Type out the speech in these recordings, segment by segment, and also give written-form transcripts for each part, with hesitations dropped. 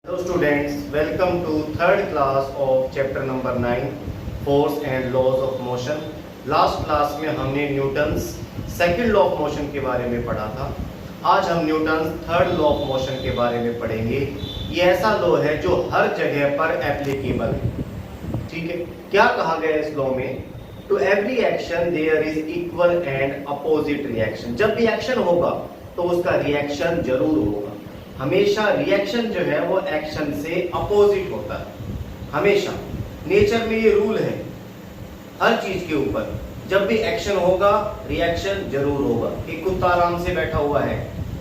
Hello students, welcome to third class of chapter number 9 force and laws of motion. Last class में हमने Newton's second law of motion के बारे में पढ़ा था। आज हम Newton's third law of motion के बारे में पढ़ेंगे। ये ऐसा लॉ है जो हर जगह पर एप्लीकेबल है। ठीक है, क्या कहा गया इस लॉ में? To every action there is equal and opposite reaction. जब भी एक्शन होगा तो उसका रिएक्शन जरूर होगा। हमेशा रिएक्शन जो है वो एक्शन से अपोजिट होता है, हमेशा। नेचर में ये रूल है हर चीज के ऊपर, जब भी एक्शन होगा रिएक्शन जरूर होगा। एक कुत्ता आराम से बैठा हुआ है,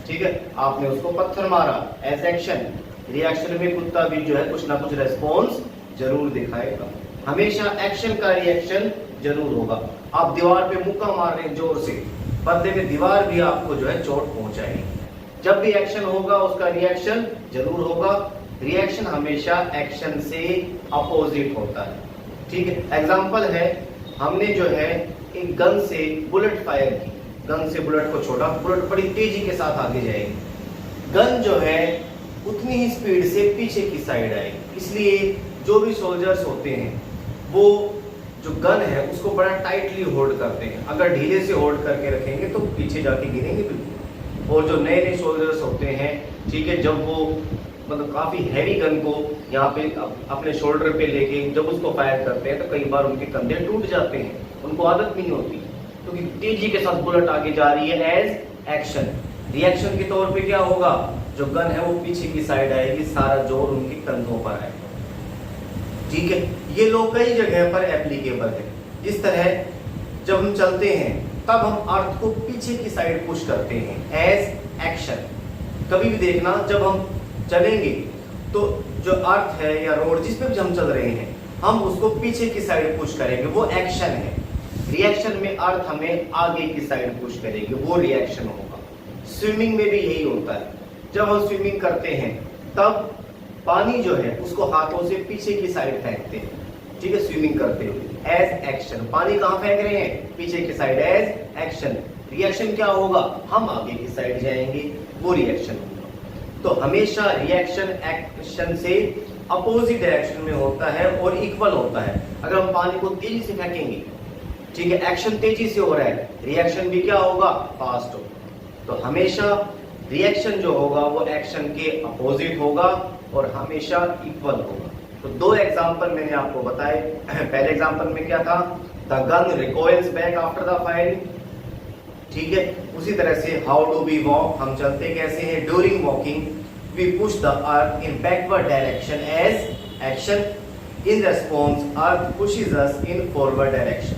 ठीक है, आपने उसको पत्थर मारा, एज एक्शन, रिएक्शन में कुत्ता भी जो है कुछ ना कुछ रेस्पॉन्स जरूर दिखाएगा। हमेशा एक्शन का रिएक्शन जरूर होगा। आप दीवार पे मुक्का मार रहे हैं जोर से, बदले में दीवार भी आपको जो है चोट पहुंचाएगी। जब भी एक्शन होगा उसका रिएक्शन जरूर होगा। रिएक्शन हमेशा एक्शन से अपोजिट होता है। ठीक है, एग्जांपल है, हमने जो है एक गन से बुलेट फायर की, गन से बुलेट को छोड़ा, बुलेट बड़ी तेजी के साथ आगे जाएगी, गन जो है उतनी ही स्पीड से पीछे की साइड आएगी। इसलिए जो भी सोल्जर्स होते हैं वो जो गन है उसको बड़ा टाइटली होल्ड करते हैं। अगर ढीले से होल्ड करके रखेंगे तो पीछे जाके गिरेंगे बिल्कुल। और जो नए नए सोल्जर्स होते हैं, ठीक है, जब वो मतलब काफी हैवी गन को यहाँ पे अपने शोल्डर पे लेके जब उसको फायर करते हैं तो कई बार उनके कंधे टूट जाते हैं, उनको आदत भी नहीं होती, क्योंकि तेजी के साथ बुलेट आगे जा रही है एज एक्शन। रिएक्शन के तौर पे क्या होगा, जो गन है वो पीछे की साइड आएगी, सारा जोर उनके कंधों पर आएगा। ठीक है, ये लोग कई जगह पर एप्लीकेबल है। जिस तरह जब हम चलते हैं तब हम अर्थ को पीछे की साइड पुश करते हैं एज एक्शन। कभी भी देखना, जब हम चलेंगे तो जो अर्थ है या रोड जिस पे भी हम चल रहे हैं हम उसको पीछे की साइड पुश करेंगे, वो एक्शन है। रिएक्शन में अर्थ हमें आगे की साइड पुश करेगी, वो रिएक्शन होगा। स्विमिंग में भी यही होता है। जब हम स्विमिंग करते हैं तब पानी जो है उसको हाथों से पीछे की साइड फेंकते हैं, ठीक है, स्विमिंग करते हुए एज एक्शन। पानी कहाँ फेंक रहे हैं? पीछे की साइड एज एक्शन। रिएक्शन क्या होगा? हम आगे की साइड जाएंगे, वो रिएक्शन होगा। तो हमेशा रिएक्शन एक्शन से अपोजिट डायरेक्शन में होता है और इक्वल होता है। अगर हम पानी को तेजी से फेंकेंगे, ठीक है, एक्शन तेजी से हो रहा है, रिएक्शन भी क्या होगा? फास्ट होगा। तो हमेशा रिएक्शन जो होगा वो एक्शन के अपोजिट होगा और हमेशा इक्वल होगा। तो दो एग्जांपल मैंने आपको बताए। पहले एग्जांपल में क्या था? The gun recoils back after the firing. ठीक है, उसी तरह से हाउ डू वी वॉक, हम चलते कैसे हैं? During walking we push the earth in backward direction as action. In response earth pushes us in forward direction.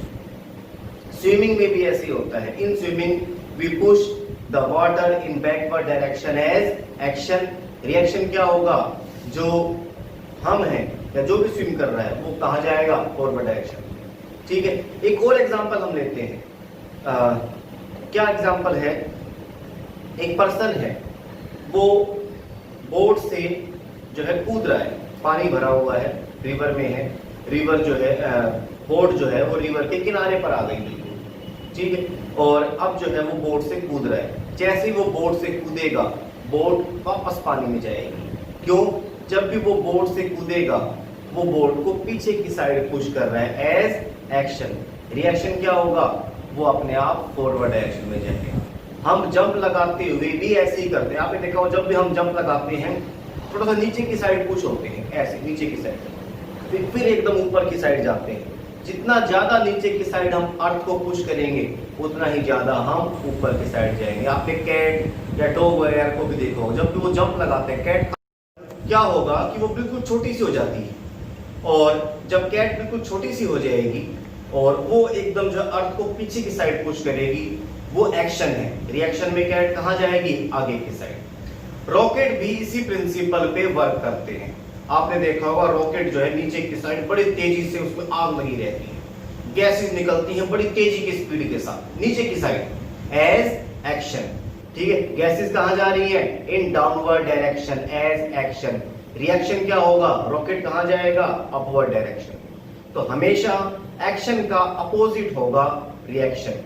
Swimming में भी ऐसे ही होता है। In swimming we push the water in backward direction as action. Reaction क्या होगा? जो हम हैं या जो भी स्विम कर रहा है वो कहाँ जाएगा? Forward direction. ठीक है, एक और एग्जांपल हम लेते हैं। क्या एग्जांपल है? एक पर्सन है, वो बोट से जो है कूद रहा है, पानी भरा हुआ है, रिवर में है, रिवर जो है बोट जो है वो रिवर के किनारे पर आ गई बिल्कुल, ठीक है, और अब जो है वो बोट से कूद रहा है। जैसे ही वो बोट से कूदेगा बोट वापस पानी में जाएगी। क्यों? जब भी वो बोट से कूदेगा वो बोट को पीछे की साइड पुश कर रहा है एज एक्शन। रिएक्शन क्या होगा? वो अपने आप फॉरवर्ड डायरेक्शन में जाएगा। हम जंप लगाते हुए भी ऐसे ही करते हैं। आपने देखा हो, जब भी हम जंप लगाते हैं थोड़ा सा नीचे की साइड पुश होते हैं, ऐसे नीचे की साइड, फिर एकदम ऊपर की साइड जाते हैं। जितना ज्यादा नीचे की साइड हम अर्थ को पुश करेंगे उतना ही ज्यादा हम ऊपर की साइड जाएंगे। आपने कैट या डॉग वगैरह को भी देखा हो, जब भी वो जंप लगाते हैं, कैट क्या होगा कि वो बिल्कुल छोटी सी हो जाती है, और जब कैट बिल्कुल छोटी सी हो जाएगी और वो एकदम जो अर्थ को पीछे की साइड पुश करेगी, वो एक्शन है। रिएक्शन में कैट कहाँ जाएगी? आगे की साइड। रॉकेट भी इसी प्रिंसिपल पे वर्क करते हैं। आपने देखा होगा रॉकेट जो है नीचे की साइड बड़ी तेजी से उसमें आग लगी रहती है, गैसेस निकलती हैं बड़ी तेजी की स्पीड के साथ नीचे की साइड एज एक्शन। ठीक है, गैसेस कहाँ जा रही है? In downward direction as action. Reaction क्या होगा? रॉकेट कहाँ जाएगा? Upward direction. तो हमेशा एक्शन का अपोजिट होगा रिएक्शन।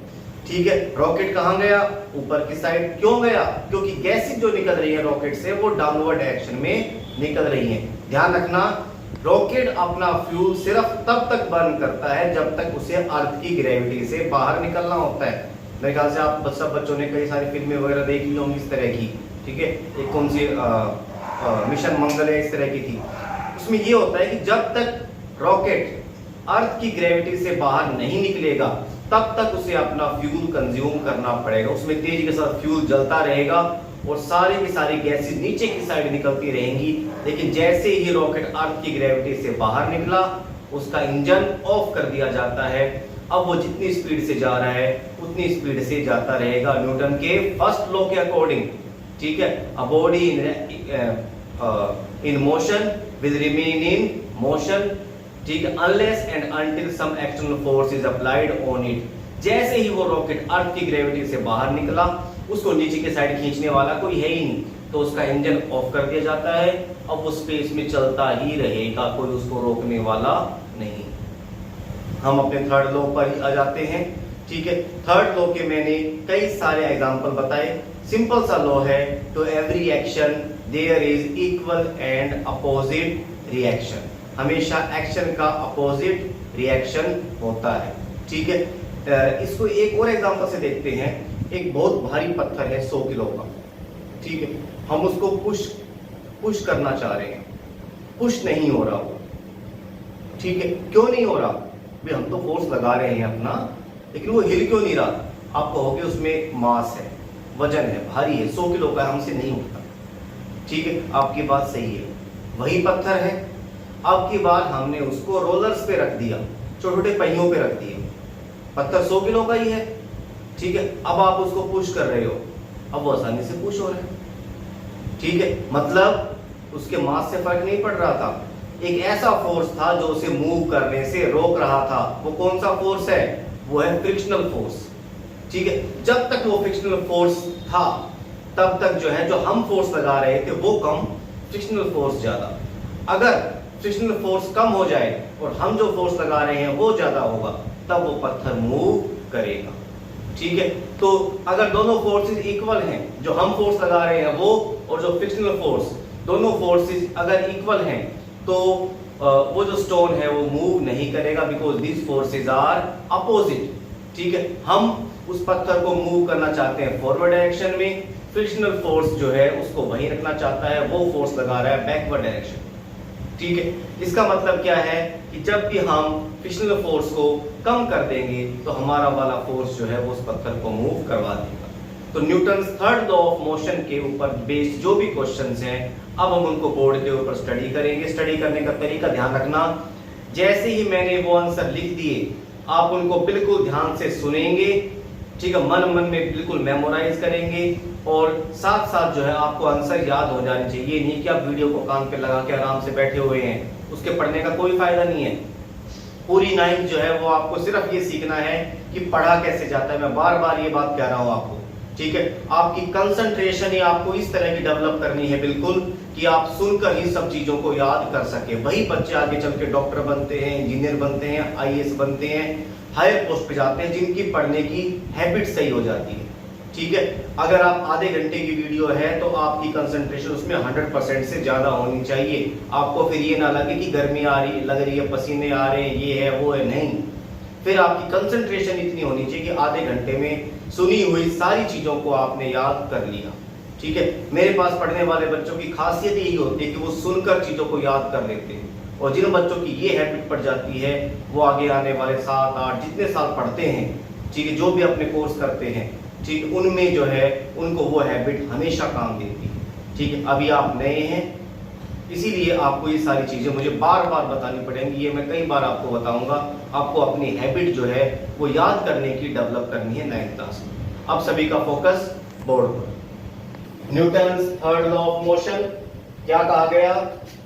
ठीक है, रॉकेट कहाँ गया? ऊपर की साइड। क्यों गया? क्योंकि गैसेस जो निकल रही है रॉकेट से वो डाउनवर्ड डायरेक्शन में निकल रही हैं। ध्यान रखना, रॉकेट अपना फ्यूल सिर्फ तब तक बर्न करता है जब तक उसे अर्थ की ग्रेविटी से बाहर निकलना होता है। मेरे ख्याल से आप सब बच्चों ने कई सारी फिल्में वगैरह देख ली होंगी इस तरह की, ठीक है। एक कौन सी मिशन मंगल है, इस तरह की थी। उसमें ये होता है कि जब तक रॉकेट अर्थ की ग्रेविटी से बाहर नहीं निकलेगा तब तक उसे अपना फ्यूल कंज्यूम करना पड़ेगा। उसमें तेजी के साथ फ्यूल जलता रहेगा और सारी की सारी गैसेस नीचे की साइड निकलती रहेंगी। लेकिन जैसे ही रॉकेट अर्थ की ग्रेविटी से बाहर निकला, उसका इंजन ऑफ कर दिया जाता है। अब वो जितनी स्पीड से जा रहा है उतनी स्पीड से जाता रहेगा, न्यूटन के फर्स्ट लॉ के अकॉर्डिंग, ठीक है। A body in motion will remain in motion, ठीक है, unless and until some external force is applied on it. जैसे ही वो रॉकेट अर्थ की ग्रेविटी से बाहर निकला, उसको नीचे की साइड खींचने वाला कोई है ही नहीं, तो उसका इंजन ऑफ कर दिया जाता है। अब वो स्पेस में चलता ही रहेगा, कोई उसको रोकने वाला नहीं। हम अपने थर्ड लॉ पर ही आ जाते हैं, ठीक है। थर्ड लॉ के मैंने कई सारे एग्जांपल बताए। सिंपल सा लॉ है, to every action there is equal and opposite reaction. हमेशा एक्शन का अपोजिट रिएक्शन होता है, ठीक है। इसको एक और एग्जांपल से देखते हैं। एक बहुत भारी पत्थर है 100 किलो का, ठीक है। हम उसको पुश करना चाह रहे हैं, पुश नहीं हो रहा वो, ठीक है। क्यों नहीं हो रहा? भाई हम तो फोर्स लगा रहे हैं अपना, लेकिन वो हिल क्यों नहीं रहा? आप कहोगे उसमें मास है, वजन है, भारी है, 100 किलो का, हमसे नहीं उठता, ठीक है। आपकी बात सही है, वही पत्थर है। अब की बार हमने उसको रोलर्स पे रख दिया, छोटे छोटे पहियों पे रख दिए। पत्थर 100 किलो का ही है, ठीक है। अब आप उसको पुश कर रहे हो, अब वो आसानी से पुश हो रहा है, ठीक है। मतलब उसके मास से फर्क नहीं पड़ रहा था। एक ऐसा फोर्स था जो उसे मूव करने से रोक रहा था। वो कौन सा फोर्स है? वो है फ्रिक्शनल फोर्स, ठीक है। जब तक वो फ्रिक्शनल फोर्स था तब तक जो है, जो हम फोर्स लगा रहे थे वो कम, फ्रिक्शनल फोर्स ज्यादा। अगर फ्रिक्शनल फोर्स कम हो जाए और हम जो फोर्स लगा रहे हैं वो ज्यादा होगा, तब वो पत्थर मूव करेगा, ठीक है। तो अगर दोनों फोर्सेस इक्वल हैं, जो हम फोर्स लगा रहे हैं वो और जो फ्रिक्शनल फोर्स, दोनों फोर्सेस अगर इक्वल हैं, तो वो जो स्टोन है वो मूव नहीं करेगा, because this forces are opposite, ठीक है। हम उस पत्थर को मूव करना चाहते हैं फॉरवर्ड डायरेक्शन में, फ्रिक्शनल फोर्स जो है उसको वहीं रखना चाहता है, वो फोर्स लगा रहा है बैकवर्ड डायरेक्शन, ठीक है। इसका मतलब क्या है कि जब भी हम फ्रिक्शनल फोर्स को कम कर देंगे तो हमारा वाला फोर्स जो है वो उस पत्थर को मूव करवा देगा। तो Newton third law of motion के ऊपर बेस्ड जो भी क्वेश्चंस हैं, अब हम उनको बोर्ड के ऊपर स्टडी करेंगे। स्टडी करने का तरीका ध्यान रखना, जैसे ही मैंने वो आंसर लिख दिए आप उनको बिल्कुल ध्यान से सुनेंगे, ठीक है, मन मन में बिल्कुल मेमोराइज करेंगे और साथ साथ जो है आपको आंसर याद हो जाने चाहिए। ये नहीं कि आप वीडियो को कान पे लगा के आराम से बैठे हुए हैं, उसके पढ़ने का कोई फायदा नहीं है। पूरी नाइन्थ जो है वो आपको सिर्फ ये सीखना है कि पढ़ा कैसे जाता है। मैं बार बार ये बात कह रहा हूँ आपको, ठीक है। आपकी कंसंट्रेशन ही आपको इस तरह की डेवलप करनी है बिल्कुल कि आप सुनकर ही सब चीजों को याद कर सके। वही बच्चे आगे चल के डॉक्टर बनते हैं, इंजीनियर बनते हैं, आईएएस बनते हैं, हायर पोस्ट पे जाते हैं, जिनकी पढ़ने की हैबिट सही हो जाती है, ठीक है। अगर आप आधे घंटे की वीडियो है तो आपकी कंसंट्रेशन उसमें 100% से ज्यादा होनी चाहिए। आपको फिर ये ना लगे कि गर्मी आ रही लग रही है, पसीने आ रहे हैं, ये है वो है, नहीं। फिर आपकी कंसंट्रेशन इतनी होनी चाहिए कि आधे घंटे में सुनी हुई सारी चीजों को आपने याद कर लिया, ठीक है। मेरे पास पढ़ने वाले बच्चों की खासियत यही होती है कि वो सुनकर चीजों को याद कर लेते हैं, और जिन बच्चों की ये हैबिट पड़ जाती है वो आगे आने वाले 7-8 जितने साल पढ़ते हैं, ठीक है, जो भी अपने कोर्स करते हैं, ठीक, उनमें जो है उनको वो हैबिट हमेशा काम देती है, ठीक है। अभी आप नए हैं इसीलिए आपको ये सारी चीजें मुझे बार बार बतानी पड़ेंगी, ये मैं कई बार आपको बताऊंगा। आपको अपनी हैबिट जो है वो याद करने की डेवलप करनी है 9th क्लास में। अब सभी का फोकस बोर्ड पर। Newton's third law of motion क्या कहा गया?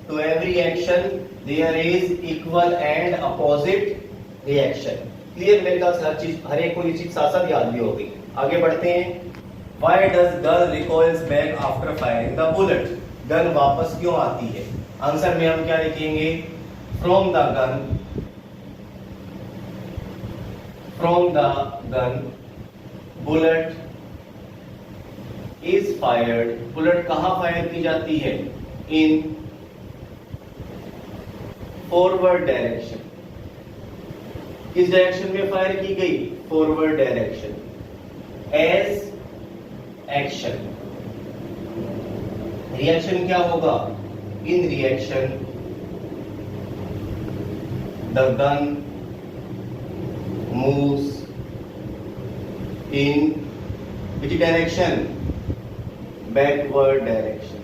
To every action there is equal and opposite reaction. Clear? मेरे ख्याल से हर चीज, हर एक को ये चीज साथ साथ याद भी हो गई। आगे बढ़ते हैं। Why does gun recoils back after firing the bullet? Gun वापस क्यों आती है? आंसर में हम क्या लिखेंगे? From the gun bullet is fired. Bullet कहाँ फायर की जाती है? In फॉरवर्ड डायरेक्शन, किस डायरेक्शन में फायर की गई? Forward direction, as action. Reaction क्या होगा? In reaction the gun moves in which direction? Backward direction।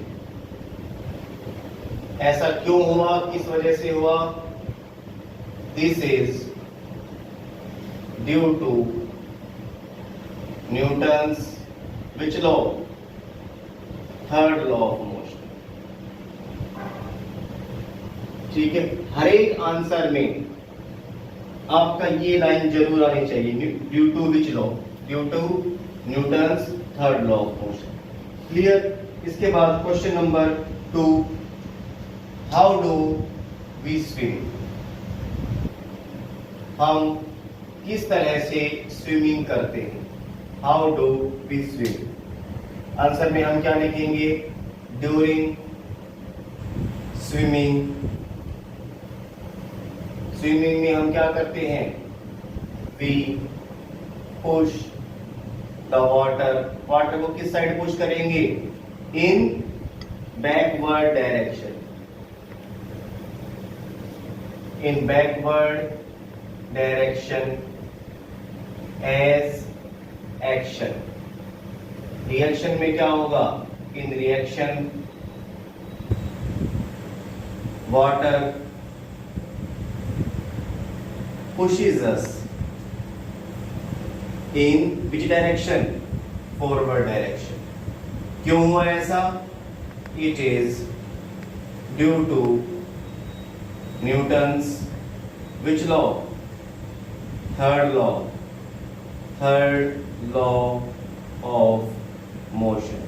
ऐसा क्यों हुआ, किस वजह से हुआ? This is due to Newton's which law? Third law of motion. ठीक है, हर एक आंसर में आपका ये लाइन जरूर आनी चाहिए, due to which law? Due to Newton's third law of motion. Clear? इसके बाद question number 2, how do we swim? हम किस तरह से स्विमिंग करते हैं? How do we swim? Answer में हम क्या लिखेंगे? During swimming. स्विमिंग में हम क्या करते हैं? We push the water. Water को किस साइड पुश करेंगे? In backward direction. In backward direction as action. Reaction में क्या होगा? In reaction water pushes us in which direction? Forward direction। क्यों हुआ ऐसा? It is due to Newton's which law? Third law। Third law of motion।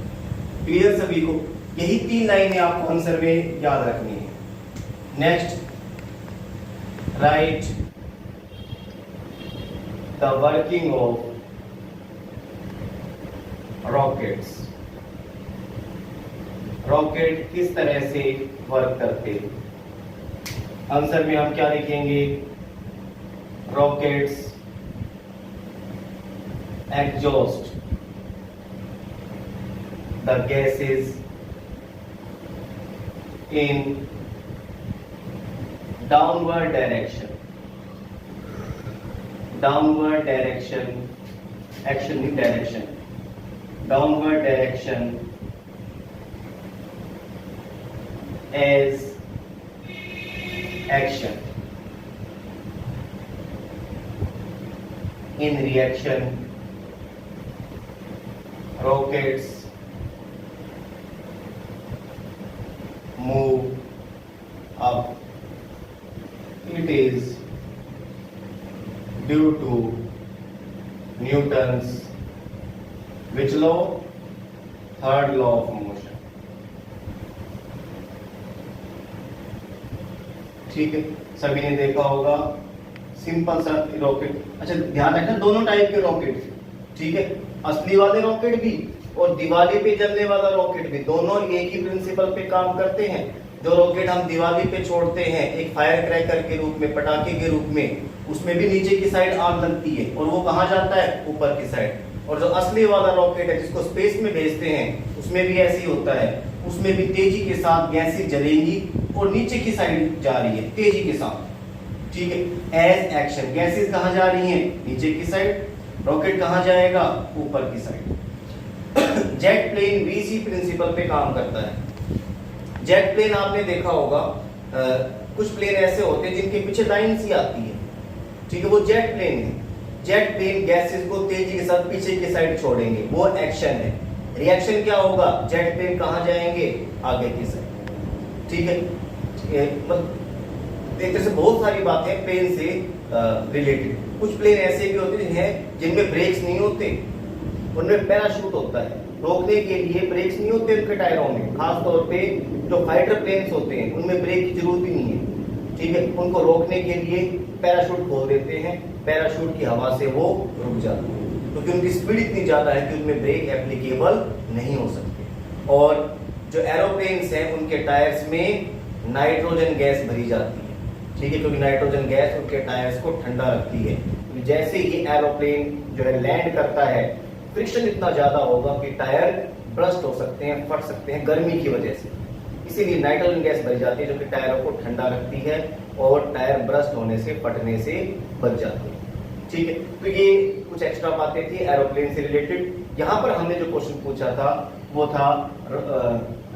Clear सभी को? यही 3 लाइनें आपको आंसर में याद रखनी है। Next, right the working of rockets। Rocket किस तरह से वर्क करते हैं? आंसर में हम क्या लिखेंगे? Rockets exhaust the gases in downward direction. Downward direction, action नहीं direction, downward direction as action. In reaction rockets move up. It is due to Newton's which law? Third law of motion। ठीक है, सभी ने देखा होगा simple सा rocket. अच्छा ध्यान रखना, दोनों टाइप के रॉकेट, ठीक है, असली वाले रॉकेट भी और दिवाली पे जलने वाला रॉकेट भी, दोनों एक ही प्रिंसिपल पे काम करते हैं। जो रॉकेट हम दिवाली पे छोड़ते हैं एक फायर क्रैकर के रूप में, पटाखे के रूप में, उसमें भी नीचे की साइड आग लगती है और वो कहाँ जाता है? ऊपर की साइड। और जो असली वाला रॉकेट है जिसको स्पेस में भेजते हैं उसमें भी ऐसे ही होता है, उसमें भी तेजी के साथ गैसें जलेंगी और नीचे की साइड जा रही है तेजी के साथ। ठीक है, एज एक्शन। गैसेस कहाँ जा रही हैं? नीचे की साइड। रॉकेट कहाँ जाएगा? ऊपर की साइड। जेट प्लेन भी इसी प्रिंसिपल पे काम करता है। जेट प्लेन आपने देखा होगा, कुछ प्लेन ऐसे होते हैं जिनके पीछे लाइन सी आती है, ठीक है, वो जेट प्लेन है। जेट प्लेन गैसेस को तेजी के साथ पीछे की साइड छोड़ेंगे, वो एक्शन है। रिएक्शन क्या होगा? जेट प्लेन कहाँ जाएंगे? आगे की साइड। ठीक है, एक तरह से बहुत सारी बातें प्लेन से रिलेटेड। कुछ प्लेन ऐसे भी होते हैं जिनमें ब्रेक्स नहीं होते, उनमें पैराशूट होता है। रोकने के लिए ब्रेक्स नहीं होते उनके टायरों में, खास तौर पे जो फाइटर प्लेन्स होते हैं उनमें ब्रेक की जरूरत ही नहीं है। ठीक है, उनको रोकने के लिए पैराशूट खोल देते हैं, पैराशूट की हवा से वो रुक जाते हैं क्योंकि उनकी स्पीड इतनी ज्यादा है कि उनमें ब्रेक एप्लीकेबल नहीं हो सकते। और जो एरोप्लेन्स हैं उनके टायर्स में नाइट्रोजन गैस भरी जाती है, ठीक है, क्योंकि नाइट्रोजन गैस उनके टायर्स को ठंडा रखती है। जैसे ही एरोप्लेन जो है लैंड करता है, फ्रिक्शन इतना ज्यादा होगा कि टायर ब्रस्ट हो सकते हैं, फट सकते हैं गर्मी की वजह से। इसीलिए नाइट्रोजन गैस भरी जाती है जो कि टायरों को ठंडा रखती है और टायर ब्रस्ट होने से, फटने से बच जाते हैं। ठीक है, तो ये कुछ एक्स्ट्रा बातें थी एरोप्लेन से रिलेटेड। यहाँ पर हमने जो क्वेश्चन पूछा था वो था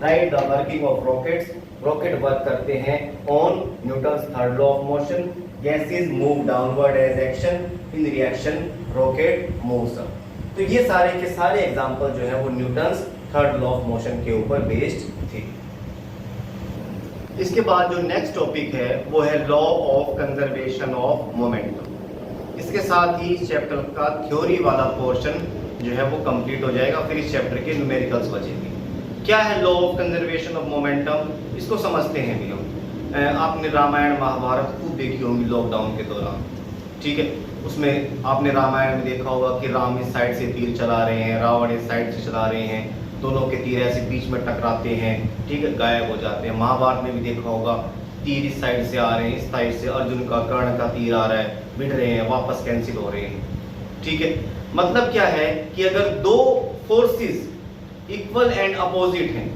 write the working of rockets. Rocket work करते हैं on Newton's third law of motion. Gases move downward as action, in reaction rocket moves up. तो ये सारे के सारे एग्जांपल जो है वो Newton's third law of motion के ऊपर बेस्ड थे। इसके बाद जो नेक्स्ट टॉपिक है वो है law of conservation of momentum. इसके साथ ही इस चैप्टर का थ्योरी वाला पोर्शन जो है वो कंप्लीट हो जाएगा, फिर इस चैप्टर के न्यूमेरिकल्स बचेंगे। क्या है law of conservation of momentum, इसको समझते हैं भी हम। आपने रामायण महाभारत खूब देखी होंगी लॉकडाउन के दौरान। ठीक है, उसमें आपने रामायण में देखा होगा कि राम इस साइड से तीर चला रहे हैं, रावण इस साइड से चला रहे हैं, दोनों के तीर ऐसे बीच में टकराते हैं, ठीक है, गायब हो जाते हैं। महाभारत में भी देखा होगा तीर इस साइड से आ रहे हैं, इस साइड से अर्जुन का कर्ण का तीर आ रहा है, मिट रहे हैं, वापस कैंसिल हो रहे हैं। ठीक है, मतलब क्या है कि अगर दो फोर्सेस इक्वल एंड अपोजिट हैं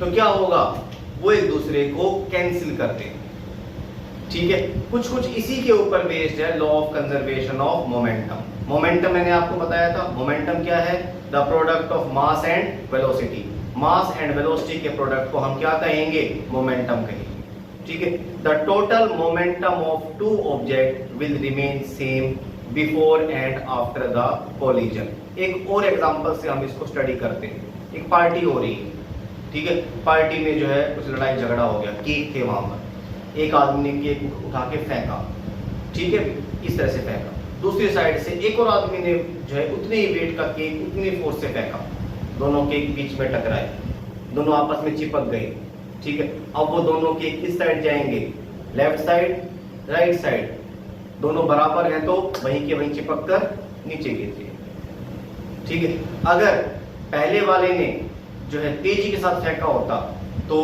तो क्या होगा, वो एक दूसरे को कैंसिल करते हैं। ठीक है, कुछ कुछ इसी के ऊपर बेस्ड है law of conservation of momentum. Momentum मैंने आपको बताया था, मोमेंटम क्या है, the product of mass and velocity. Mass and velocity के प्रोडक्ट को हम क्या कहेंगे, मोमेंटम कहेंगे। ठीक है, the total momentum of two object will remain same before and after the collision. एक और एग्जांपल से हम इसको स्टडी करते हैं। एक पार्टी हो रही है, ठीक है, पार्टी में जो है कुछ लड़ाई झगड़ा हो गया, केक थे वहां पर, एक आदमी ने केक उठा के फेंका, ठीक है, इस तरह से फेंका। दूसरी साइड से एक और आदमी ने जो है उतने ही वेट का केक उतनी फोर्स से फेंका, दोनों केक बीच में टकराए, दोनों आपस में चिपक गए। ठीक है, अब वो दोनों केक किस साइड जाएंगे, लेफ्ट साइड, राइट साइड, दोनों बराबर हैं तो वहीं के वहीं चिपक कर नीचे गिर जाए। ठीक है, अगर पहले वाले ने जो है तेजी के साथ फेंका होता तो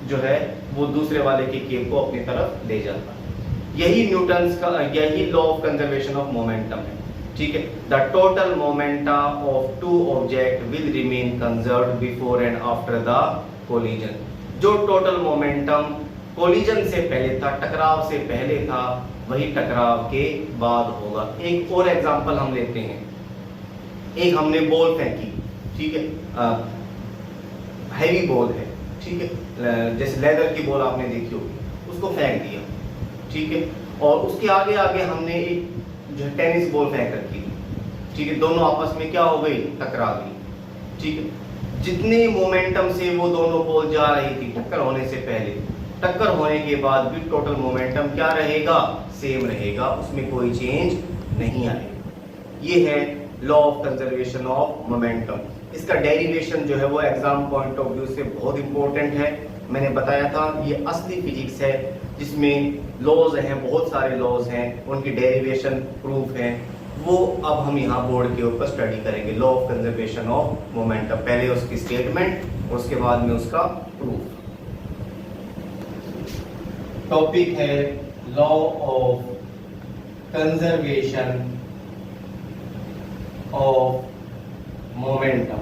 जो है वो दूसरे वाले के केक को अपनी तरफ ले जाता। यही न्यूटन्स का, यही law of conservation of momentum है। ठीक है, the total momentum of two object will remain conserved before and after the collision. जो टोटल मोमेंटम कोलिजन से पहले था, टकराव से पहले था, वही टकराव के बाद होगा। एक और एग्जांपल हम लेते हैं। एक हमने बॉल फेंकी, ठीक है, हैवी बॉल है, ठीक है, जैसे लेदर की बॉल आपने देखी होगी, उसको फेंक दिया। ठीक है, और उसके आगे आगे हमने एक जो है टेनिस बॉल फेंक रखी, ठीक है, दोनों आपस में क्या हो गई, टकरा गई। ठीक है, जितने मोमेंटम से वो दोनों बॉल जा रही थी टक्कर होने से पहले, टक्कर होने के बाद भी टोटल मोमेंटम क्या रहेगा, सेम रहेगा, उसमें कोई चेंज नहीं आएगा। ये है law of conservation of momentum. इसका डेरिवेशन जो है वो एग्जाम पॉइंट ऑफ व्यू से बहुत इंपॉर्टेंट है। मैंने बताया था ये असली फिजिक्स है जिसमें लॉज हैं, बहुत सारे लॉज हैं, उनकी डेरिवेशन प्रूफ है, वो अब हम यहाँ बोर्ड के ऊपर स्टडी करेंगे। Law of conservation of momentum, पहले उसकी स्टेटमेंट, उसके बाद में उसका प्रूफ। टॉपिक है law of conservation of momentum.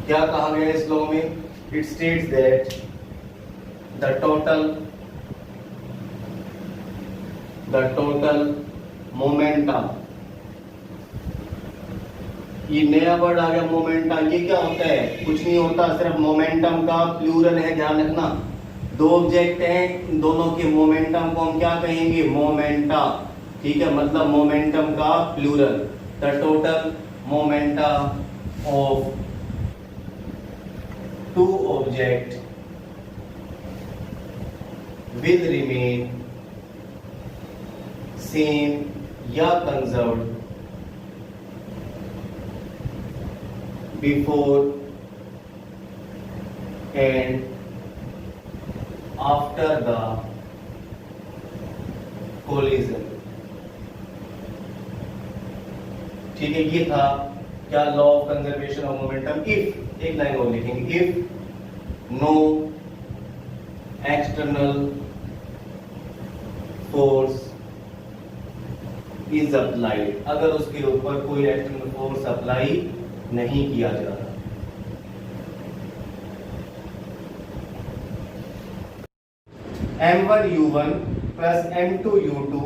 क्या कहा गया इस लॉ में, it states that the total momentum, ये नया वर्ड आ गया मोमेंटम। ये क्या होता है, कुछ नहीं होता, सिर्फ मोमेंटम का प्लूरल है, ध्यान रखना। दो ऑब्जेक्ट हैं, इन दोनों के मोमेंटम को हम क्या कहेंगे, मोमेंटा। ठीक है, मतलब मोमेंटम का plural. The total momentum of two object will remain same या conserved before and after the collision. ठीक है, ये था क्या law of conservation of momentum. If, एक लाइन और लिखेंगे, if no external force is applied, अगर उसके ऊपर कोई एक्सटर्नल फोर्स अप्लाई नहीं किया जा रहा। m1u1 plus m2u2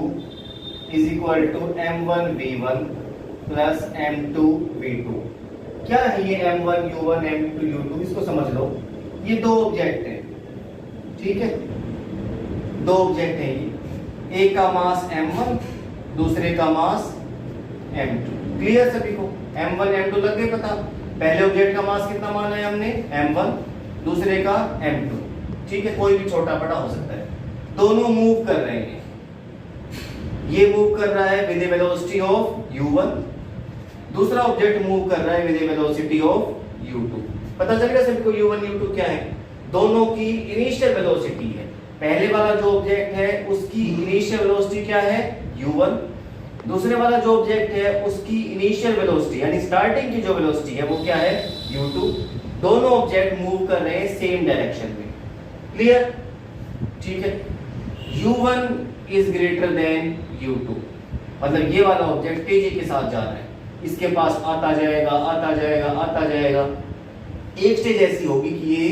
is equal to m1v1 plus m2v2। क्या है ये m1u1 m2u2? इसको समझ लो, ये दो ऑब्जेक्ट हैं, ठीक है, दो ऑब्जेक्ट हैं ये, एक का मास m1 दूसरे का मास m2। क्लियर सभी को? m1 m2 लग गए पता। पहले ऑब्जेक्ट का मास कितना माना है हमने? m1, दूसरे का m2, ठीक है, कोई भी छोटा बड़ा हो सकता है। दोनों मूव कर रहे हैं, ये मूव कर रहा है with A velocity of u1, दूसरा ऑब्जेक्ट मूव कर रहा है with A velocity of u2। पता चल गया सभी को u1 u2 क्या है? दोनों की इनिशियल वेलोसिटी है। पहले वाला जो ऑब्जेक्ट है उसकी इनिशियल वेलोसिटी क्या है? u1, दूसरे वाला जो ऑब्जेक्ट है उसकी इनिशियल वेलोसिटी यानी स्टार्टिंग की जो वेलोसिटी है वो क्या है? u2। दोनों ऑब्जेक्ट मूव कर रहे हैं सेम डायरेक्शन में। क्लियर? ठीक है। u1 is greater than u2, मतलब ये वाला ऑब्जेक्ट तेजी के साथ जा रहा है, इसके पास आता जाएगा आता जाएगा आता जाएगा। एक स्टेज ऐसी होगी कि ये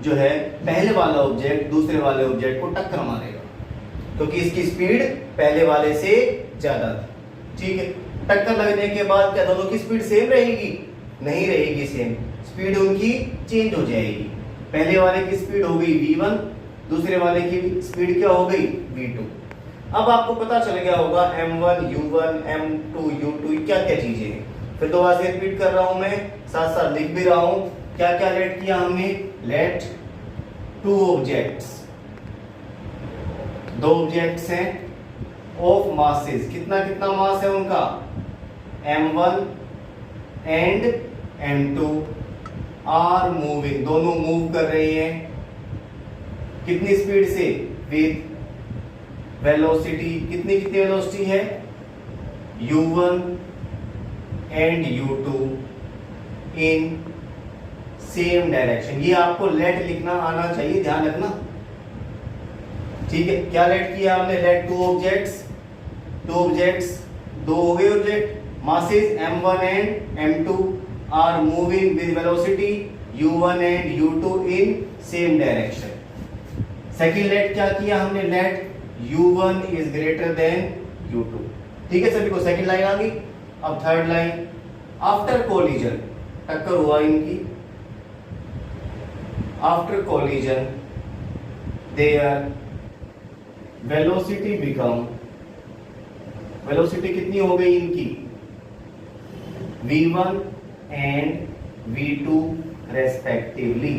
जो है पहले वाला ऑब्जेक्ट दूसरे वाले ऑब्जेक्ट को टक्कर मारेगा, क्योंकि इसकी स्पीड पहले वाले से ज्यादा थी, ठीक है। टक्कर लगने के बाद क्या दोनों की स्पीड सेम रहेगी? नहीं रहेगी सेम, स्पीड उनकी चेंज हो जाएगी। पहले वाले की स्पीड हो गई v1, दूसरे वाले की स्पीड क्या हो गई? v2। अब आपको पता चल गया होगा m1 u1 m2 u2 क्या क्या चीजें हैं। फिर दोबारा से रिपीट कर रहा हूं, मैं साथ साथ लिख भी रहा हूं। क्या क्या लेट किया हमने? लेट टू ऑब्जेक्ट्स, दो ऑब्जेक्ट्स हैं ऑफ मासेस, कितना कितना मास है उनका? m1 and m2 are moving, दोनों मूव कर रहे हैं कितनी स्पीड से? विद वेलोसिटी, कितनी कितनी वेलोसिटी है? u1 and u2 in same direction. ये आपको लेट लिखना आना चाहिए, ध्यान रखना, ठीक है। क्या लेट किया हमने? लेट टू ऑब्जेक्ट्स, दो ऑब्जेक्ट्स, दो हो गए object, masses m1 and m2 are moving with velocity u1 and u2 in same direction. Second let क्या किया हमने? Late u1 is greater than u2, ठीक है सभी को? सेकंड लाइन आ गई। अब थर्ड लाइन, आफ्टर कोलिजन, टक्कर हुआ इनकी, after collision there velocity become, velocity कितनी हो गई इनकी? v1 and v2 respectively.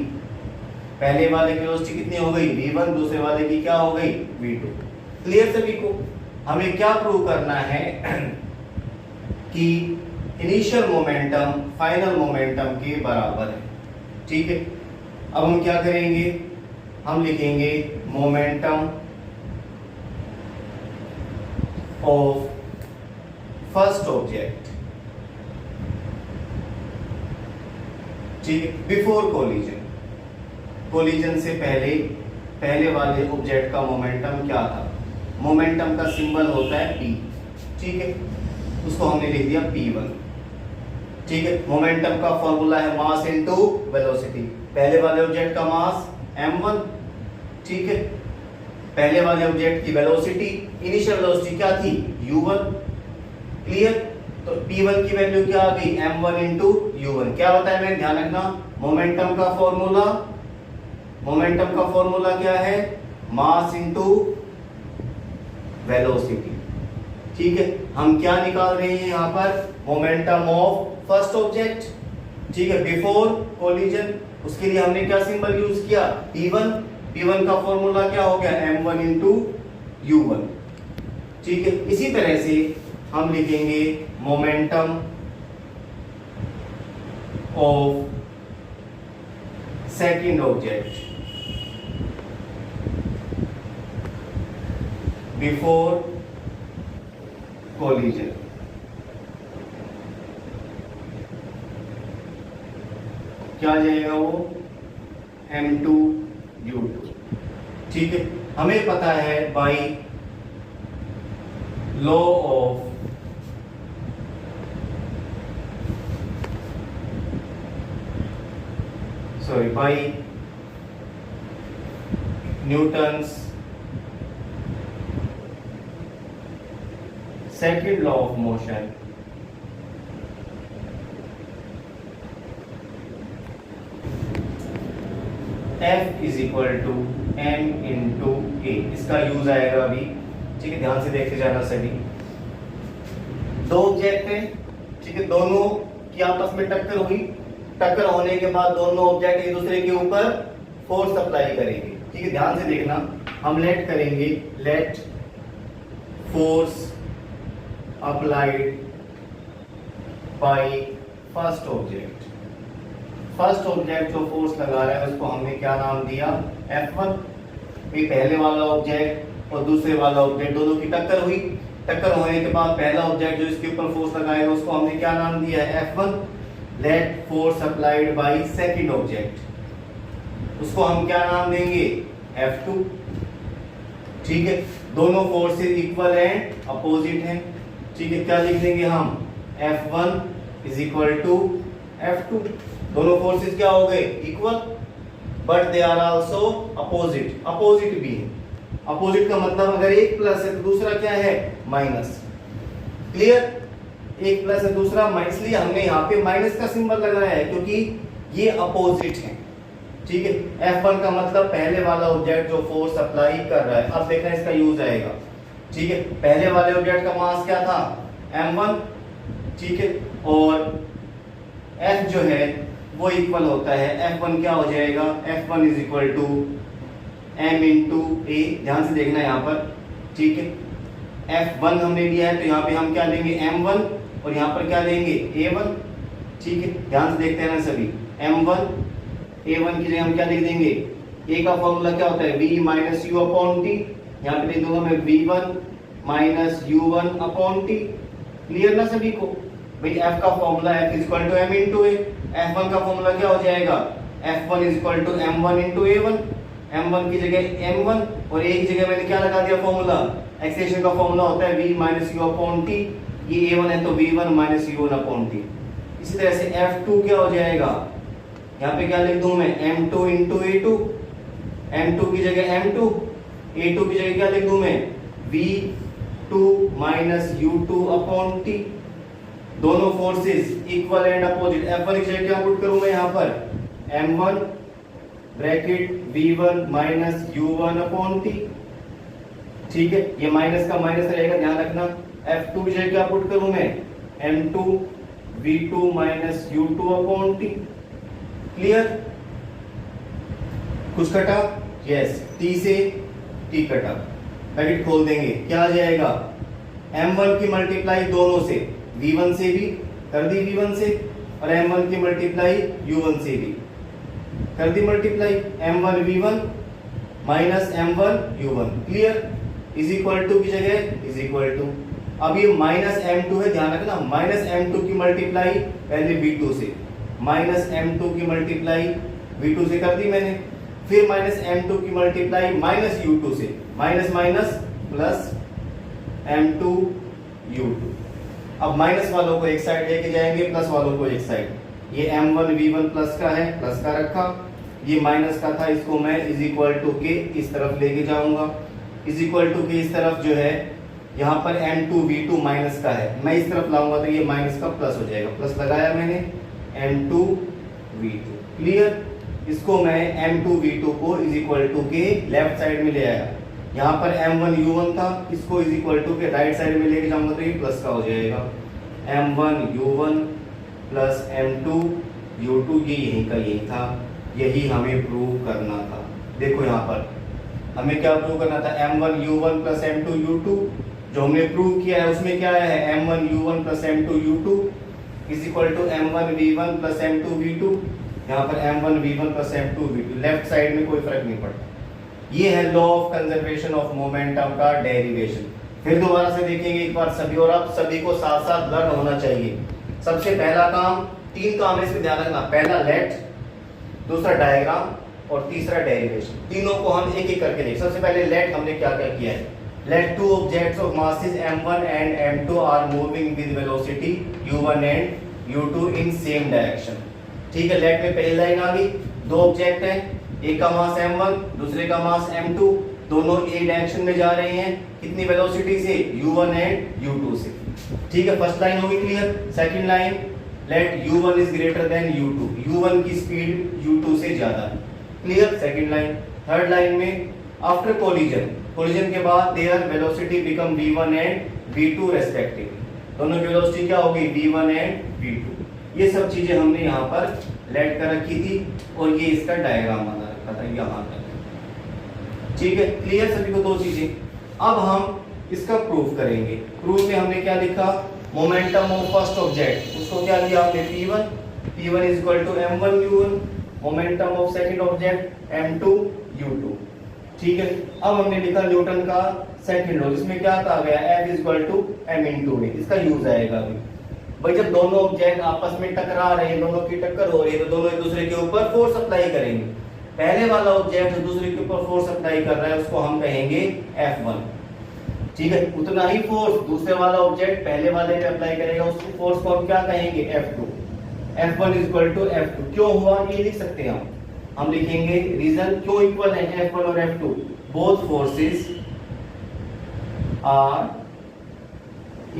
पहले वाले की वेलोसिटी कितनी हो गई? v1, दूसरे वाले की क्या हो गई? v2। क्लियर सभी को? हमें क्या प्रूव करना है कि इनिशियल मोमेंटम फाइनल मोमेंटम के बराबर है, ठीक है। अब हम क्या करेंगे? हम लिखेंगे मोमेंटम ऑफ फर्स्ट ऑब्जेक्ट, ठीक है, बिफोर कोलिजन। कोलिजन से पहले पहले वाले ऑब्जेक्ट का मोमेंटम क्या था? मोमेंटम का सिंबल होता है p, ठीक है, उसको हमने लिख दिया p1, ठीक है। मोमेंटम का फॉर्मूला है मास इनटू वेलोसिटी। पहले वाले ऑब्जेक्ट का मास m1, ठीक है, पहले वाले ऑब्जेक्ट की वेलोसिटी, इनिशियल वेलोसिटी क्या थी? u1। क्लियर? तो p1 की वैल्यू क्या आ गई? m1 into u1। क्या बताया मैंने? ध्यान रखना, मोमेंटम का फॉर्मूला, मोमेंटम का फॉर्मूला क्या है? मास इंटू वेलोसिटी, ठीक है। हम क्या निकाल रहे हैं यहाँ पर? मोमेंटम ऑफ फर्स्ट ऑब्जेक्ट, ठीक है, बिफोर कोलिजन। उसके लिए हमने क्या सिंबल यूज किया? p1। p1 का फॉर्मूला क्या हो गया? m1 इंटू u1, ठीक है। इसी तरह से हम लिखेंगे momentum of second object before collision. क्या आ जाएगा वो? m2 u2। ठीक है, हमें पता है by law of by Newton's second law of motion F is equal to m into A. इसका यूज आएगा अभी, ठीक है, ध्यान से देखते जाना सभी। दो ऑब्जेक्ट है, ठीक है, दोनों की आपस में टक्कर हुई, टक्कर होने के बाद दोनों ऑब्जेक्ट एक दूसरे के ऊपर फोर्स अप्लाई करेंगे। ठीक है, ध्यान से देखना, हम लेट करेंगे, let force applied by first object. First object जो फोर्स लगा रहा है उसको हमने क्या नाम दिया, F1। ये पहले वाला ऑब्जेक्ट और दूसरे वाला ऑब्जेक्ट दोनों की टक्कर हुई, टक्कर होने के बाद पहला ऑब्जेक्ट जो इसके ऊपर फोर्स लगाएगा उसको हमने क्या नाम दिया है, F1। Let force applied by second object, उसको हम क्या नाम देंगे, F2। ठीक है, दोनों फोर्सेस इक्वल हैं, अपोजिट हैं। ठीक है, क्या लिख देंगे हम, F1 is equal to F2। दोनों फोर्सेस क्या हो गए, equal, but they are also opposite. Opposite भी है, अपोजिट का मतलब अगर एक प्लस है तो दूसरा क्या है, माइनस। क्लियर, एक प्लस है दूसरा माइनस, इसलिए हमने यहाँ पे माइनस का सिंबल लगाया है क्योंकि ये अपोजिट है। ठीक है, F1 का मतलब पहले वाला ऑब्जेक्ट जो फोर्स अप्लाई कर रहा है। अब देखना इसका यूज आएगा। ठीक है, पहले वाले ऑब्जेक्ट का मास क्या था, m1। ठीक है, और F जो है वो इक्वल होता है, F1 क्या हो जाएगा, F1 is equal to m into A. ध्यान से देखना यहाँ पर, ठीक है, F1 हमने लिया है तो यहाँ पे हम क्या लेंगे, m1, और यहाँ पर क्या लेंगे, a1। ठीक है, ध्यान से देखते हैं ना सभी, m1 a1 की जगह हम क्या लिख देंगे, a का फॉर्मूला क्या होता है, v minus you upon T. यहाँ पे लिख दूंगा मैं v1 minus u1 upon T. Clear ना सभी को, भाई f का formula f is equal to m into a. F1 का फॉर्मूला क्या हो जाएगा, F1 is equal to m1 into a1। m1 की जगह m1 और a की जगह मैंने क्या लगा दिया फॉर्मूला, एक्सटेंशन का फॉर्मूला होता है v minus you upon T. ये a1 है तो v1 minus u1 upon T. इसी तरह से F2 क्या हो जाएगा, यहाँ पे क्या लिख दूं मैं, m2 इंटू a2। m2 की जगह m2, a2 की जगह क्या लिख दूं मैं, v2 minus u2 upon T. दोनों forces equal and opposite. F1 की जगह क्या पुट करूं मैं यहाँ पर, m1 bracket v1 minus u1 upon T. ठीक है, ये माइनस का माइनस रहेगा, ध्यान रखना। F2 की जगह क्या पुट करूं मैं, m2 v2 minus u2 upon T. Clear, कुछ कटा, यस, t से t कटा, ब्रैकेट खोल देंगे, क्या आ जाएगा, m1 की मल्टीप्लाई दोनों से, v1 से भी कर दी, v1 से, और m1 की मल्टीप्लाई u1 से भी कर दी multiply, m1 v1 minus m1 u1। Clear, is equal to की जगह इज इक्वल टू, अब ये माइनस m2 है, ध्यान रखना, माइनस m2 की मल्टीप्लाई पहले v2 से, माइनस m2 की मल्टीप्लाई v2 से कर दी मैंने, फिर माइनस m2 की मल्टीप्लाई माइनस u2 से, minus minus plus m2 u2। अब माइनस वालों को एक साइड लेके जाएंगे, प्लस वालों को एक साइड। ये m1 v1 प्लस का है, प्लस का रखा, ये माइनस का था, इसको मैं इज इक्वल टू के इस तरफ लेके जाऊंगा। इज इक्वल टू के इस तरफ जो है, यहाँ पर m2 v2 माइनस का है, मैं इस तरफ लाऊंगा तो ये माइनस का प्लस हो जाएगा, प्लस लगाया मैंने, m2 v2। क्लियर, इसको मैं m2 v2 को इज इक्वल टू के लेफ्ट साइड में ले आया, यहाँ पर m1 u1 था, इसको इज इक्वल टू के राइट साइड में लेके जाऊंगा तो ये प्लस का हो जाएगा, m1 u1 plus m2 u2। ये यही का यही था, यही हमें प्रूव करना था। देखो यहाँ पर हमें क्या प्रूव करना था, m1 u1 plus m2 u2। जो हमने प्रूव किया है उसमें क्या है, m1 u1 plus m2 u2 is equal to m1 v1 plus m2 v2। यहाँ पर m1 v1 plus m2 v2, left side में कोई फर्क नहीं पड़ता। ये है law of conservation of momentum का डेरिवेशन। फिर दोबारा से देखेंगे एक बार सभी, और आप सभी को साथ साथ लर्न होना चाहिए। सबसे पहला काम, तीन काम है इसमें ध्यान रखना, पहला लेट, दूसरा डायग्राम, और तीसरा डेरिवेशन। तीनों को हम एक एक करके देखें। सबसे पहले लेट हमने क्या क्या किया है। Let two objects of masses m1 and m2 are moving with velocity u1 and u2 in same direction. ठीक है, लेट में पहली लाइन आ गई, दो ऑब्जेक्ट हैं, एक का मास m1 दूसरे का मास m2, दोनों एक डायरेक्शन में जा रहे हैं, कितनी वेलोसिटी से, u1 एंड u2 से। ठीक है, फर्स्ट लाइन होगी clear. Second line, let u1 is greater than u2, u1 की स्पीड u2 से ज्यादा है, clear, second line. Third line में आफ्टर कोलिजन, कोलिजन के बाद their velocity become v1 and v2 respectively, दोनों की वेलोसिटी क्या होगी, v1 एंड v2। ये सब चीजें हमने यहाँ पर लेट कर रखी थी और ये इसका डायग्राम बना रखा था यहाँ तक। ठीक है, क्लियर सभी को दो चीजें। अब हम इसका प्रूफ करेंगे। प्रूफ में हमने क्या लिखा, मोमेंटम ऑफ फर्स्ट ऑब्जेक्ट, उसको क्या लिया आपने p1 is equal to m1 u1, momentum of second object m2 u2। ठीक है, अब हमने लिखा न्यूटन का सेकंड लॉ, इसमें क्या आ गया, F is equal to m into a, इसका यूज आएगा अभी। भाई जब दोनों ऑब्जेक्ट आपस में टकरा रहे हैं, दोनों की टक्कर हो रही है, तो दोनों एक दूसरे के ऊपर फोर्स अप्लाई करेंगे। पहले वाला ऑब्जेक्ट जो दूसरे के ऊपर फोर्स अप्लाई कर रहा है उसको हम कहेंगे F1। ठीक है, उतना ही फोर्स दूसरे वाला ऑब्जेक्ट पहले वाले पे अप्लाई करेगा, उसको फोर्स को हम क्या कहेंगे, F2। F1 is equal to F2 क्यों हुआ, ये लिख सकते हैं हम लिखेंगे रीजन क्यों इक्वल है F1 और F2, both forces are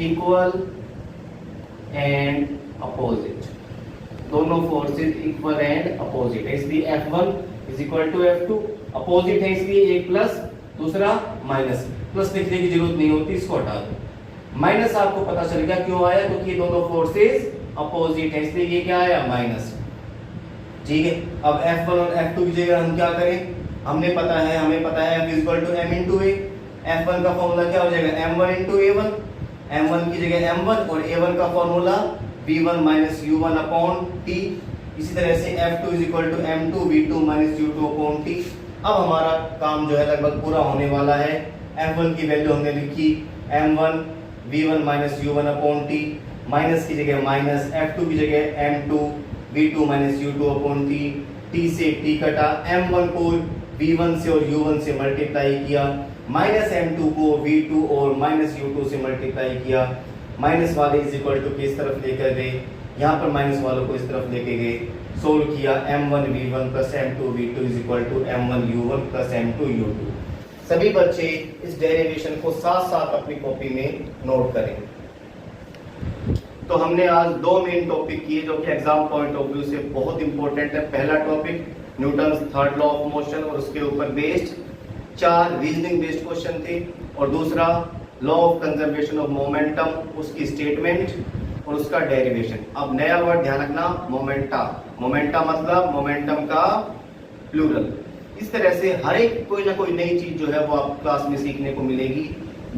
equal and opposite, दोनों फोर्सेस इक्वल एंड अपोजिट है, इसलिए F1 is equal to F2। Opposite है इसलिए एक प्लस दूसरा माइनस, प्लस लिखने की जरूरत नहीं होती, इसको हटा दो। माइनस आपको पता चल गया क्यों आया, क्योंकि ये दोनों फोर्सेस अपोजिट है, इसलिए ये क्या आया, माइनस। ठीक है, अब F1 और F2 की जगह हम क्या करें, हमें पता है F is equal to m into a। F1 का फॉर्मूला क्या हो जाएगा, m1 इनटू a1, m1 की जगह m1 और a1 का formula v1 minus u1 upon t। इसी तरह से F2 is equal to m2 v2 minus u2 upon t। अब हमारा काम जो है लगभग पूरा होने वाला है। F1 की वैल्यू हमने लिखी m1 v1 minus u1 upon t, minus की जगह माइनस, F2 की जगह m2 v2 minus u2 upon t, t से t कटा, m1 को v1 से और u1 से मल्टीप्लाई किया, माइनस m2 को v2 और माइनस u2 से मल्टीप्लाई किया, माइनस वाले इज इक्वल टू किस तरफ लेकर गए, यहाँ पर माइनस वालों को इस तरफ लेके गए, सोल्व किया, m1 v1 plus m2 v2 is equal to m1 u1 plus m2 u2। सभी बच्चे इस डेरिवेशन को साथ साथ अपनी कॉपी में नोट करें। तो हमने आज दो मेन टॉपिक किए जो कि एग्जाम पॉइंट ऑफ व्यू से बहुत इंपॉर्टेंट है। पहला topic Newton's third law of motion और उसके ऊपर बेस्ड 4 रीजनिंग बेस्ड क्वेश्चन थे, और दूसरा law of conservation of momentum, उसकी स्टेटमेंट और उसका डेरिवेशन। अब नया वर्ड ध्यान रखना, मोमेंटा। मोमेंटा मतलब मोमेंटम का प्लूरल। इस तरह से हर एक कोई ना कोई नई चीज जो है वो आप क्लास में सीखने को मिलेगी।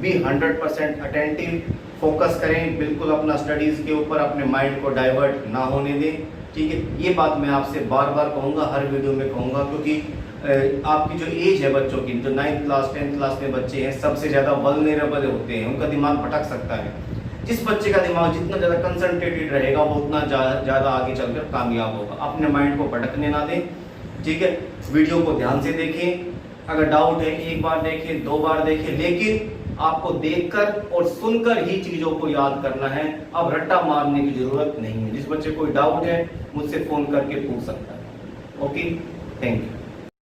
बी 100% अटेंटिव, फोकस करें बिल्कुल अपना स्टडीज के ऊपर, अपने माइंड को डाइवर्ट ना होने दें। ठीक है, ये बात मैं आपसे बार बार कहूँगा, हर वीडियो में कहूँगा, क्योंकि आपकी जो एज है बच्चों की, जो 9th क्लास 10th क्लास में बच्चे हैं, सबसे ज़्यादा वल्नरेबल होते हैं, उनका दिमाग भटक सकता है। जिस बच्चे का दिमाग जितना ज़्यादा कंसंट्रेटेड रहेगा वो उतना ज़्यादा आगे चलकर कामयाब होगा। अपने माइंड को भटकने ना दें। ठीक है, वीडियो को ध्यान से देखें, अगर डाउट है एक बार देखें, 2 बार देखें, लेकिन आपको देखकर और सुनकर ही चीजों को याद करना है। अब रट्टा मारने की जरूरत नहीं है। जिस बच्चे कोई डाउट है मुझसे फोन करके पूछ सकता है। Okay, thank you.